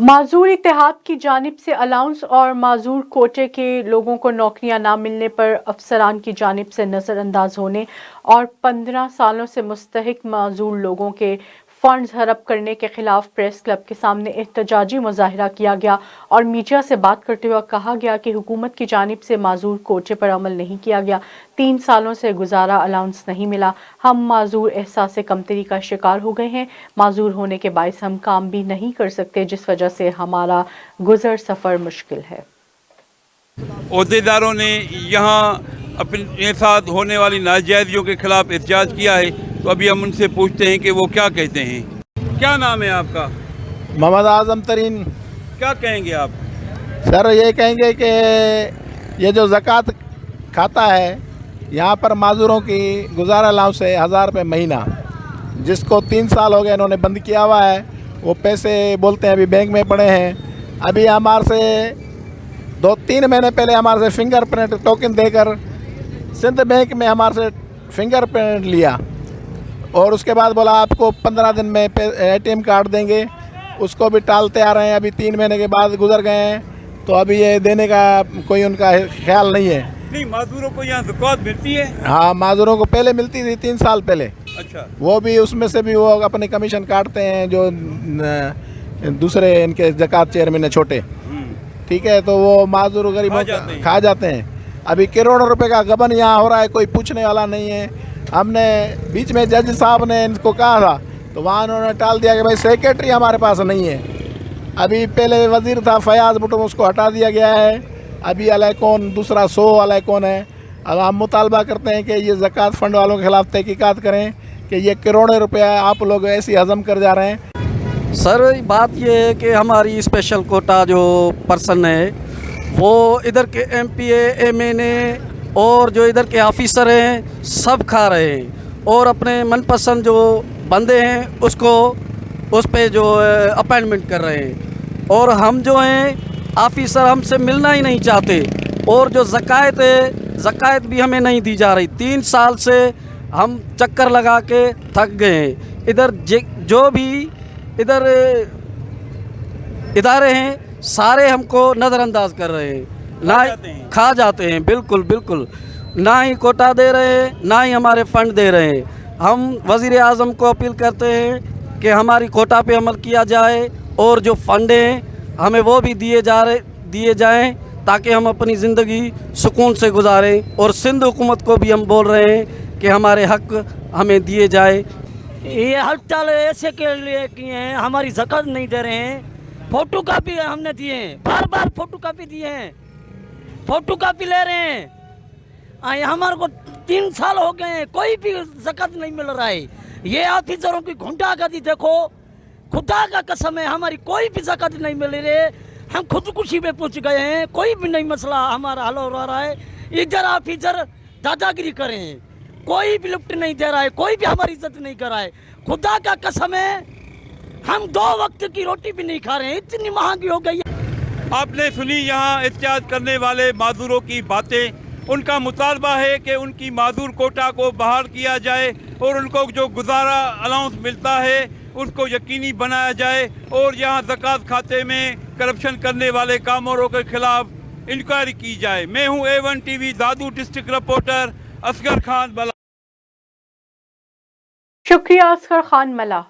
माजूर इत्तेहाद की जानिब से अलाउंस और माजूर कोटे के लोगों को नौकरियां ना मिलने पर अफसरान की जानिब से नज़रअंदाज होने और 15 सालों से मुस्तहिक माजूर लोगों के फंड्स हड़प करने के खिलाफ प्रेस क्लब के सामने एहतजाजी मुजाहिरा किया गया और मीडिया से बात करते हुए कहा गया कि हुकूमत की जानिब से माजूर कोटे पर अमल नहीं किया गया। 3 सालों से गुजारा अलाउंस नहीं मिला। हम माजूर एहसास कमतरी का शिकार हो गए हैं। माजूर होने के बायस हम काम भी नहीं कर सकते, जिस वजह से हमारा गुजर सफ़र मुश्किल है। ओहदेदारों ने यहाँ अपने साथ होने वाली नाजायजियों के खिलाफ एहतजाज किया है, तो अभी हम उनसे पूछते हैं कि वो क्या कहते हैं। क्या नाम है आपका? मोहम्मद आजम तरीन। क्या कहेंगे आप? सर ये कहेंगे कि ये जो ज़कात खाता है यहाँ पर माजूरों की गुजारा अलाउंस है 1000 रुपये महीना, जिसको 3 साल हो गए इन्होंने बंद किया हुआ है। वो पैसे बोलते हैं अभी बैंक में पड़े हैं। अभी हमारे से 2-3 महीने पहले हमारे से फिंगरप्रिंट टोकन देकर सिंध बैंक में हमारे से फिंगरप्रिंट लिया और उसके बाद बोला आपको 15 दिन में ATM कार्ड देंगे। उसको भी टालते आ रहे हैं। अभी 3 महीने के बाद गुजर गए हैं, तो अभी ये देने का कोई उनका ख्याल नहीं है। नहीं, माजूरों को यहाँ ज़कात मिलती है? हाँ, माजूरों को पहले मिलती थी 3 साल पहले। अच्छा। वो भी उसमें से भी वो अपने कमीशन काटते हैं जो दूसरे इनके ज़कात चेयरमैन है छोटे, ठीक है, तो वो माजूर गरीबों खा जाते हैं। अभी करोड़ों रुपए का गबन यहाँ हो रहा है, कोई पूछने वाला नहीं है। हमने बीच में जज साहब ने इनको कहा था, तो वहाँ उन्होंने टाल दिया कि भाई सेक्रेटरी हमारे पास नहीं है। अभी पहले वजीर था फयाज भुट्टो, उसको हटा दिया गया है। अभी अलग कौन दूसरा 100 अलग कौन है। अब हम मुतालबा करते हैं कि ये ज़कात फ़ंड वालों के खिलाफ तहकीकात करें कि ये करोड़ों रुपया आप लोग ऐसी हज़म कर जा रहे हैं। सर बात ये है कि हमारी स्पेशल कोटा जो पर्सन है वो इधर के MPA MNA और जो इधर के ऑफिसर हैं सब खा रहे हैं और अपने मनपसंद जो बंदे हैं उसको उस पे जो अपॉइंटमेंट कर रहे हैं और हम जो हैं ऑफिसर हमसे मिलना ही नहीं चाहते और जो ज़कात है ज़कात भी हमें नहीं दी जा रही। 3 साल से हम चक्कर लगा के थक गए हैं। इधर जो भी इधर इदारे हैं सारे हमको नज़रअंदाज कर रहे हैं, ना खा जाते हैं। बिल्कुल बिल्कुल, ना ही कोटा दे रहे हैं ना ही हमारे फ़ंड दे रहे हैं। हम वज़ीर आज़म को अपील करते हैं कि हमारी कोटा पे अमल किया जाए और जो फ़ंड हैं हमें वो भी दिए जाएं ताकि हम अपनी ज़िंदगी सुकून से गुजारें। और सिंध हुकूमत को भी हम बोल रहे हैं कि हमारे हक़ हमें दिए जाए। ये हड़ताल ऐसे के लिए किए हैं, हमारी ज़कात नहीं दे रहे हैं। फ़ोटो कापी हमने दिए हैं, बार बार फ़ोटो कापी दिए हैं, फ़ोटो कापी ले रहे हैं। हमारे को 3 साल हो गए हैं, कोई भी ज़कात नहीं मिल रहा है। ये ऑफिसरों की गुंडागर्दी देखो, खुदा का कसम है, हमारी कोई भी ज़कात नहीं मिल रही है। हम खुदकुशी में पहुंच गए हैं, कोई भी नहीं मसला हमारा हल हो रहा है। इधर ऑफिसर दादागिरी कर रहे हैं, कोई भी लिफ्ट नहीं दे रहा है, कोई भी हमारी इज्जत नहीं कर रहा है। खुदा का कसम है, हम 2 वक्त की रोटी भी नहीं खा रहे हैं, इतनी महंगी हो गई है। आपने सुनी यहाँ एहतजाज करने वाले माजूरों की बातें। उनका मुतालबा है कि उनकी माजूर कोटा को बहाल किया जाए और उनको जो गुजारा अलाउंस मिलता है उसको यकीनी बनाया जाए और यहाँ ज़कात खाते में करप्शन करने वाले कामोरों के खिलाफ इंक्वायरी की जाए। मैं हूँ A1 TV दादू डिस्ट्रिक्ट रिपोर्टर असगर खान मला। शुक्रिया असगर खान मला।